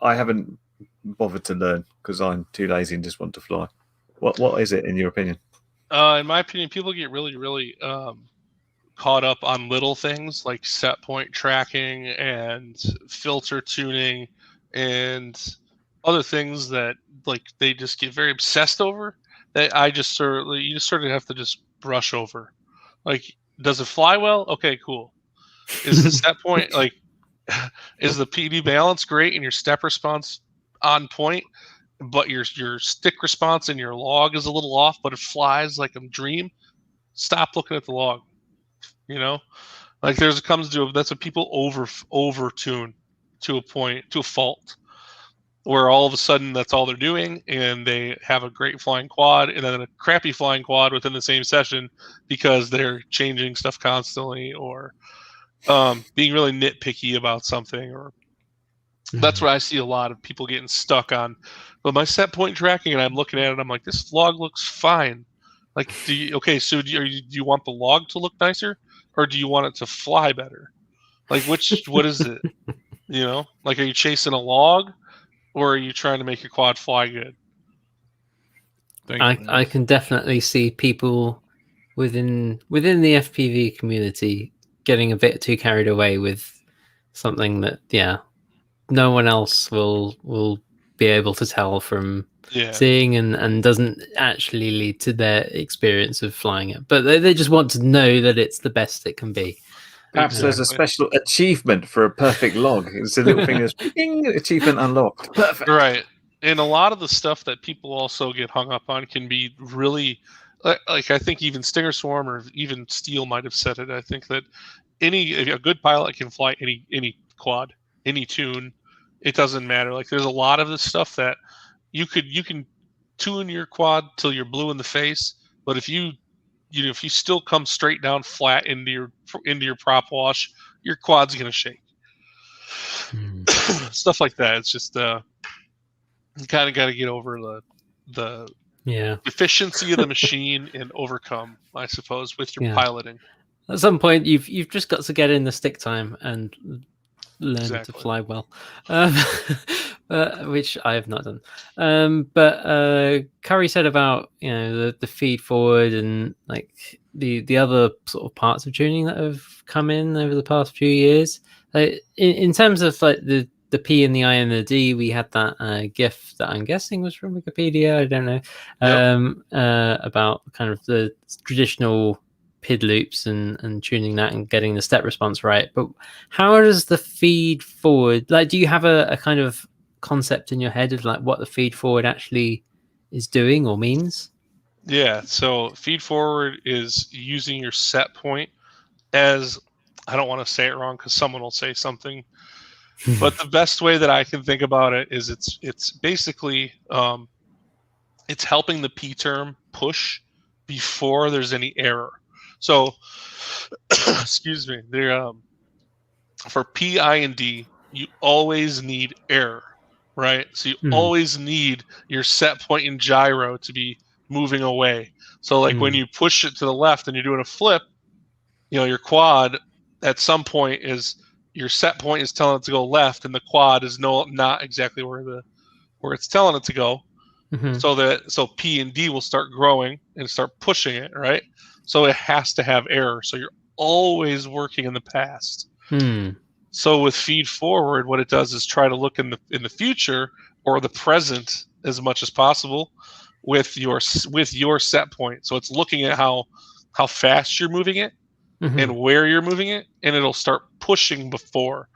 I haven't bothered to learn because I'm too lazy and just want to fly. What is it in your opinion? In my opinion, people get really caught up on little things like set point tracking and filter tuning and other things that like they just get very obsessed over. That you just sort of have to just brush over. Like, does it fly well? Okay, cool. Is the set point like? Is the PD balance great and your step response on point, but your stick response and your log is a little off, but it flies like a dream? Stop looking at the log. Like that's what people over tune to a point, to a fault, where all of a sudden that's all they're doing, and they have a great flying quad and then a crappy flying quad within the same session because they're changing stuff constantly or being really nitpicky about something, or that's what I see a lot of people getting stuck on. But my set point tracking, and I'm looking at it, I'm like, this log looks fine. Like, do you want the log to look nicer, or do you want it to fly better? Like, what is it? Like, are you chasing a log, or are you trying to make your quad fly good? I can definitely see people within the FPV community getting a bit too carried away with something that no one else will be able to tell from seeing and doesn't actually lead to their experience of flying it, but they just want to know that it's the best it can be. Perhaps there's a special achievement for a perfect log. It's a little thing that's ding, achievement unlocked. Perfect. Right. And a lot of the stuff that people also get hung up on can be really, like I think even Stinger Swarm or even Steel might have said it. I think that a good pilot can fly any quad, any tune. It doesn't matter. Like there's a lot of this stuff that you can tune your quad till you're blue in the face, but if you still come straight down flat into your prop wash, your quad's gonna shake. Stuff like that. It's just you kind of got to get over the efficiency of the machine and overcome, I suppose, with your piloting. At some point, you've just got to get in the stick time and learn to fly well, which I have not done. But Curry said about the feed forward and like the other sort of parts of tuning that have come in over the past few years. In terms of like the P and the I and the D, we had that GIF that I'm guessing was from Wikipedia. I don't know about kind of the traditional PID loops and tuning that and getting the step response right. But how does the feed forward, like, do you have a kind of concept in your head of like what the feed forward actually is doing or means? Yeah, so feed forward is using your set point as, I don't want to say it wrong because someone will say something, but the best way that I can think about it is it's basically it's helping the P term push before there's any error. So, excuse me, for P, I, and D, you always need error, right? So you always need your set point and gyro to be moving away. So like when you push it to the left and you're doing a flip, your quad at some point your set point is telling it to go left, and the quad is not exactly where it's telling it to go. So P and D will start growing and start pushing it, right? So it has to have error. So you're always working in the past. So with feed forward, what it does is try to look in the future or the present as much as possible with your set point. So it's looking at how fast you're moving it and where you're moving it, and it'll start pushing before.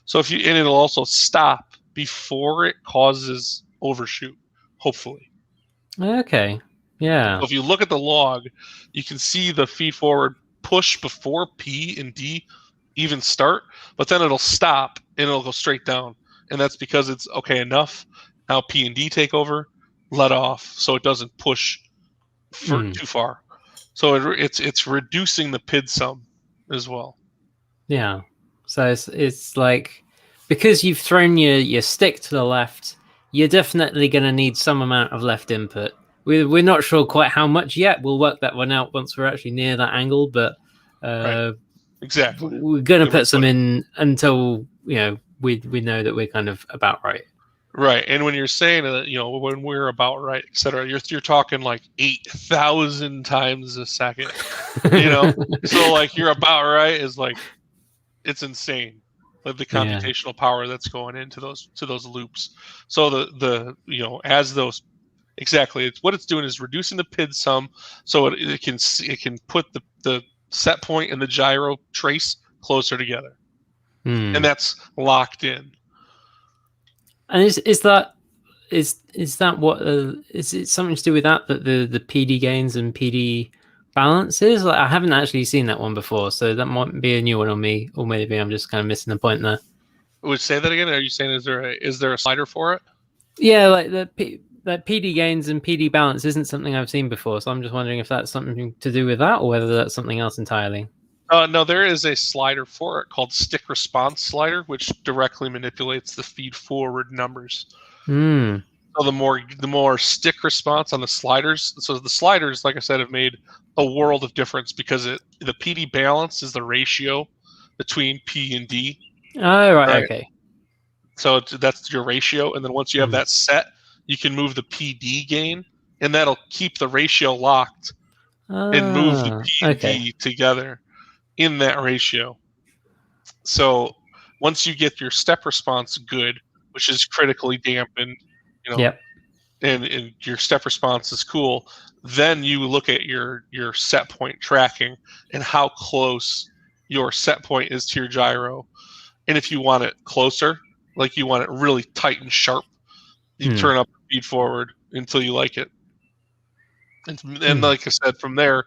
So and it'll also stop before it causes overshoot, hopefully. Okay. Yeah. So if you look at the log, you can see the feed forward push before P and D even start, but then it'll stop and it'll go straight down. And that's because it's okay enough. Now P and D take over, let off, so it doesn't push too far. So it's reducing the PID sum as well. Yeah. So it's like because you've thrown your stick to the left, you're definitely going to need some amount of left input. We're not sure quite how much yet. We'll work that one out once we're actually near that angle, but Exactly. we're going to put some in until we know that we're kind of about right. Right, and when you're saying that, when we're about right, etc., you're talking like 8,000 times a second. So like you're about right is like it's insane, like the computational power that's going into those loops. So the as those exactly, it's what it's doing is reducing the PID sum, so it can put the set point and the gyro trace closer together, and that's locked in. And is that what is it something to do with that the PD gains and PD balances? Like, I haven't actually seen that one before, so that might be a new one on me, or maybe I'm just kind of missing the point there. Would say that again? Are you saying is there a slider for it? Yeah, like that PD gains and PD balance isn't something I've seen before, so I'm just wondering if that's something to do with that, or whether that's something else entirely. No, there is a slider for it called stick response slider, which directly manipulates the feed forward numbers. So the more stick response on the sliders. So the sliders, like I said, have made a world of difference because the PD balance is the ratio between P and D. Oh, right. Okay. So that's your ratio, and then once you have that set, you can move the PD gain, and that'll keep the ratio locked and move the P and D together in that ratio. So once you get your step response good, which is critically dampened, and your step response is cool, then you look at your set point tracking and how close your set point is to your gyro. And if you want it closer, like you want it really tight and sharp, you turn up the feed forward until you like it. And like I said, from there,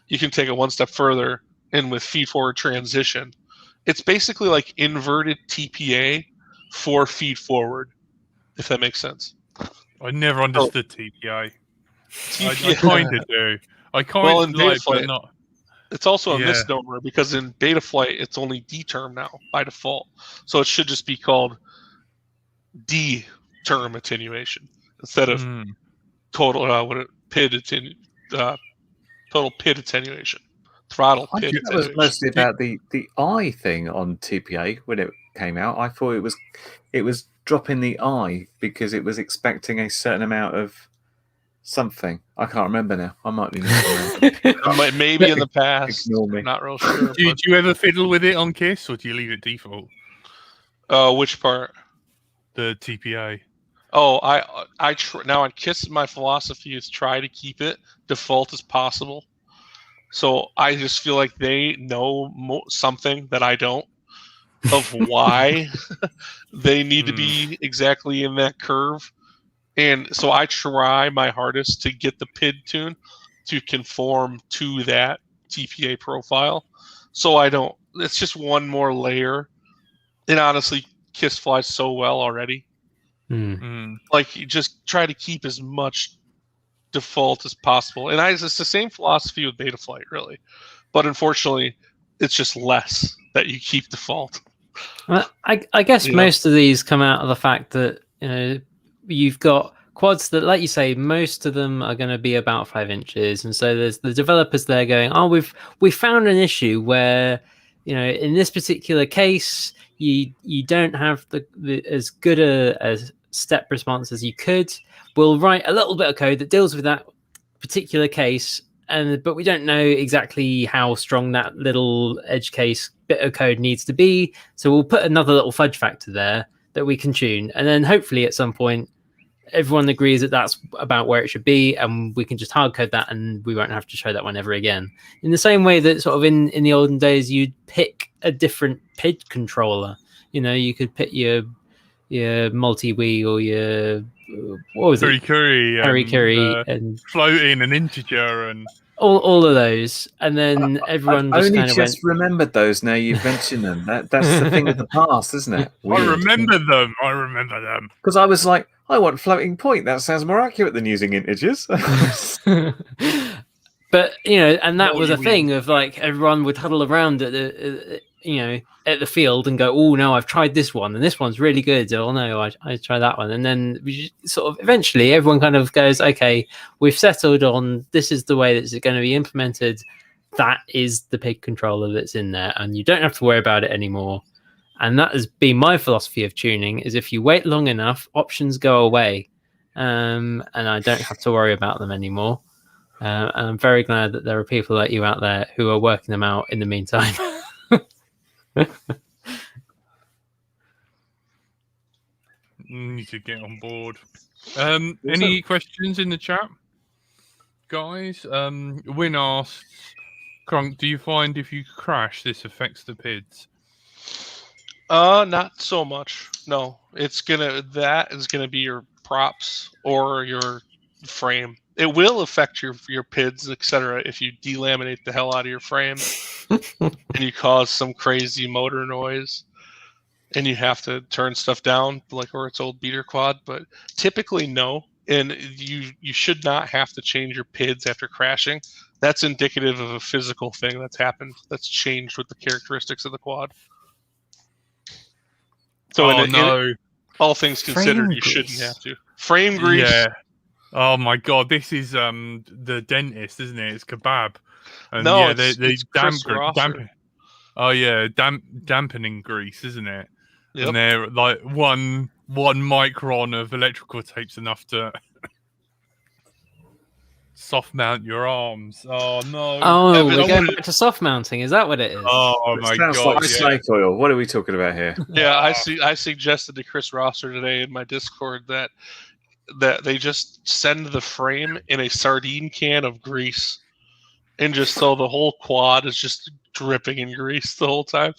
you can take it one step further. And with feed forward transition, it's basically like inverted TPA for feed forward, if that makes sense. I never understood TPA. I kind of do. I kind of like, but not. It's also a misnomer because in Betaflight it's only D term now by default, so it should just be called D term attenuation instead of total PID total PID attenuation. Throttle PID attenuation. That was mostly about the I thing on TPA when it came out. I thought it was dropping the I because it was expecting a certain amount of something. I can't remember now. I might be maybe in the past. I'm not real sure. Do you ever fiddle with it on KISS, or do you leave it default? Which part? The TPA. Oh, I now on KISS, my philosophy is try to keep it default as possible. So I just feel like they know something that I don't of why they need to be exactly in that curve. And so I try my hardest to get the PID tune to conform to that TPA profile. So I don't, it's just one more layer. And honestly, KISS flies so well already. Like, you just try to keep as much default as possible. And it's the same philosophy with Betaflight, really. But unfortunately, it's just less that you keep default. I guess most of these come out of the fact that, you've got quads that, like you say, most of them are going to be about 5 inches, and so there's the developers there going, we found an issue where, in this particular case, you don't have the as good a step response as you could. We'll write a little bit of code that deals with that particular case, but we don't know exactly how strong that little edge case bit of code needs to be, so we'll put another little fudge factor there that we can tune, and then hopefully at some point everyone agrees that that's about where it should be, and we can just hard code that, and we won't have to show that one ever again. In the same way that sort of in the olden days, you'd pick a different PID controller. You could pick your multi-wii or your Curry and floating and integer and all of those, and then everyone I just only kind of just remembered those now you've mentioned them. That's the thing of the past, isn't it? Weird. I remember them because I was like, I want floating point. That sounds more accurate than using integers. But and that was a thing of like everyone would huddle around at at the field and go, oh no, I've tried this one and this one's really good. Oh no, I tried that one. And then we sort of eventually everyone kind of goes, okay, we've settled on this is the way that it's going to be implemented. That is the PID controller that's in there, and you don't have to worry about it anymore. And that has been my philosophy of tuning: is if you wait long enough, options go away, and I don't have to worry about them anymore. And I'm very glad that there are people like you out there who are working them out in the meantime. Need to get on board. Any questions in the chat, guys? Win asks, Krunk, do you find if you crash, this affects the PIDs? Not so much. No, that is gonna be your props or your frame. It will affect your PIDs, etc. if you delaminate the hell out of your frame and you cause some crazy motor noise and you have to turn stuff down like or its old beater quad. But typically no, and you should not have to change your PIDs after crashing. That's indicative of a physical thing that's happened, that's changed with the characteristics of the quad. So all things considered, you shouldn't have to. Frame grease. Yeah. Oh my god, this is the dentist, isn't it? It's kebab. And no, yeah, it's dampen. Oh yeah, dampening grease, isn't it? Yep. And they're like one micron of electrical tape's enough to soft mount your arms. Oh no! Oh, we're going back to soft mounting. Is that what it is? Oh my god! Sounds like snake oil. What are we talking about here? Yeah, I suggested to Chris Rosser today in my Discord that they just send the frame in a sardine can of grease, and just so the whole quad is just dripping in grease the whole time.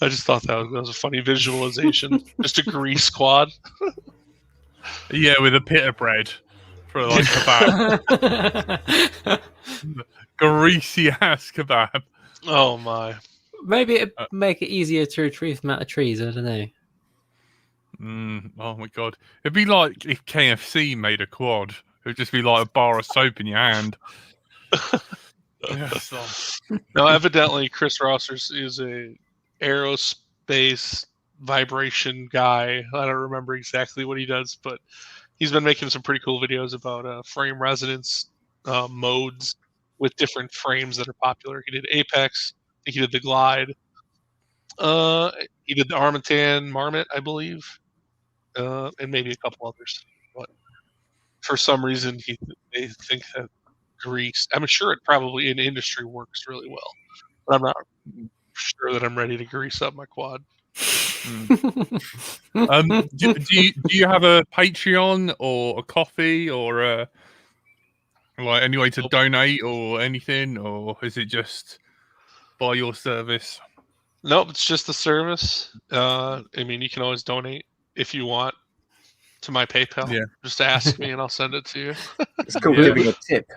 I just thought that was a funny visualization. Just a grease quad. Yeah, with a pita bread for like kebab. Greasy ass kebab. Oh my! Maybe it'd make it easier to retrieve them out of trees. I don't know. Oh my god! It'd be like if KFC made a quad. It'd just be like a bar of soap in your hand. No, evidently Chris Rosser is a aerospace vibration guy. I don't remember exactly what he does, but he's been making some pretty cool videos about frame resonance modes with different frames that are popular. He did Apex. I think he did the Glide. He did the Armatan Marmot, I believe, and maybe a couple others. But for some reason, they think that grease. I'm sure it probably in industry works really well, but I'm not sure that I'm ready to grease up my quad. Do you have a Patreon or a coffee or like any way to donate or anything, or is it just by your service? Nope, it's just the service. I mean, you can always donate if you want to my PayPal. Yeah. Just ask me and I'll send it to you. It's called giving a tip.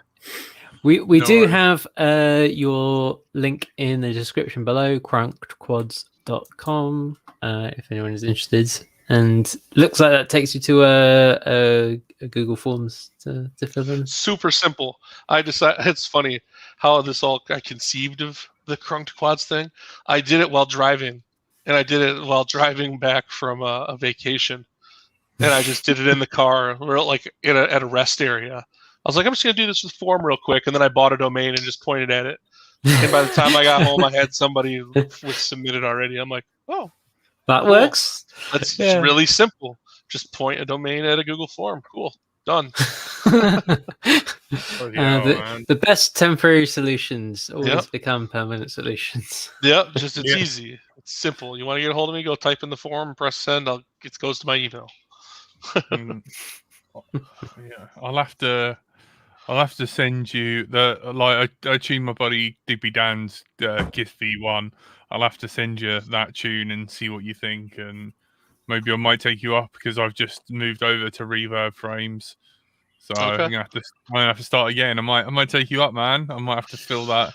We do have your link in the description below, krunkedquads.com, if anyone is interested. And looks like that takes you to a Google Forms to fill in. Super simple. I decided it's funny how I conceived of the Krunked Quads thing. I did it while driving, and I did it while driving back from a vacation. And I just did it in the car, like at a rest area. I was like, I'm just going to do this with form real quick. And then I bought a domain and just pointed at it. And by the time I got home, I had somebody was submitted already. I'm like, oh. That works. That's really simple. Just point a domain at a Google form. Cool. Done. The best temporary solutions always become permanent solutions. Yep. It's easy. It's simple. You want to get a hold of me, go type in the form, press send. It goes to my email. I'll have to send you I tuned my buddy Digby Dan's GIF V1. I'll have to send you that tune and see what you think, and maybe I might take you up because I've just moved over to reverb frames. So I'm gonna have to start again. I might take you up, man. I might have to fill that.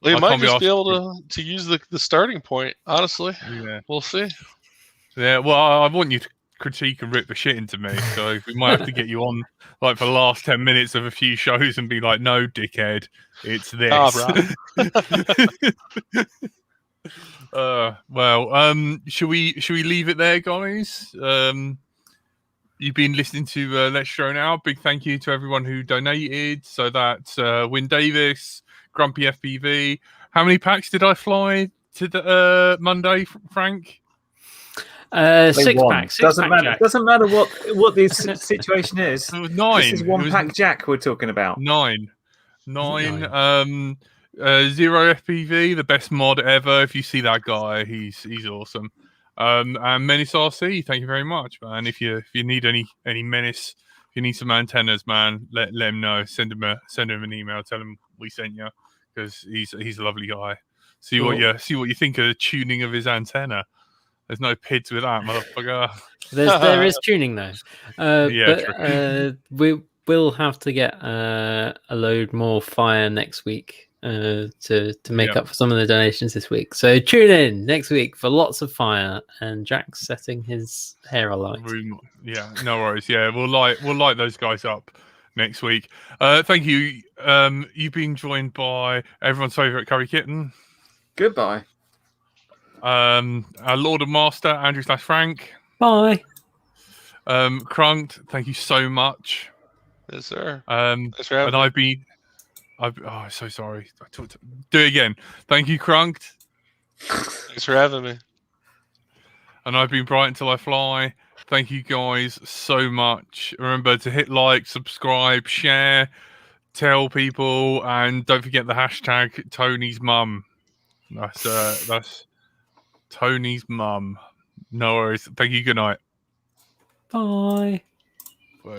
Well, you might just be able to use the starting point. Honestly, we'll see. Yeah, well, I want you to critique and rip the shit into me, so we might have to get you on like for the last 10 minutes of a few shows and be like, no, dickhead, it's this. Should we leave it there, guys? You've been listening to Let's Drone Out. Big thank you to everyone who donated. So that's Win Davis, Grumpy FPV. How many packs did I fly to the Monday, Frank? 6 packs. Doesn't matter. Doesn't matter what the situation is. It was 9. This is one pack Jack we're talking about. 9. Nine. Zero FPV, the best mod ever. If you see that guy, he's awesome. And Menace RC, thank you very much, man. If you need any Menace, if you need some antennas, man, let him know. Send him an email. Tell him we sent you, because he's a lovely guy. See what you think of the tuning of his antenna. There's no PIDs with that, motherfucker. There is tuning though. Yeah, we will have to get a load more fire next week to make up for some of the donations this week. So tune in next week for lots of fire and Jack's setting his hair alight. Yeah, no worries. Yeah, we'll light those guys up next week. Thank you. You've been joined by everyone's favorite Curry Kitten. Goodbye. Our Lord and Master Andrew / Frank. Bye. Krunked, thank you so much. Yes, sir. And so sorry. Do it again. Thank you, Krunked. Thanks for having me. And I've been Bright Until I Fly. Thank you guys so much. Remember to hit like, subscribe, share, tell people, and don't forget the hashtag Tony's mum. That's Tony's mum. No worries. Thank you. Good night. Bye.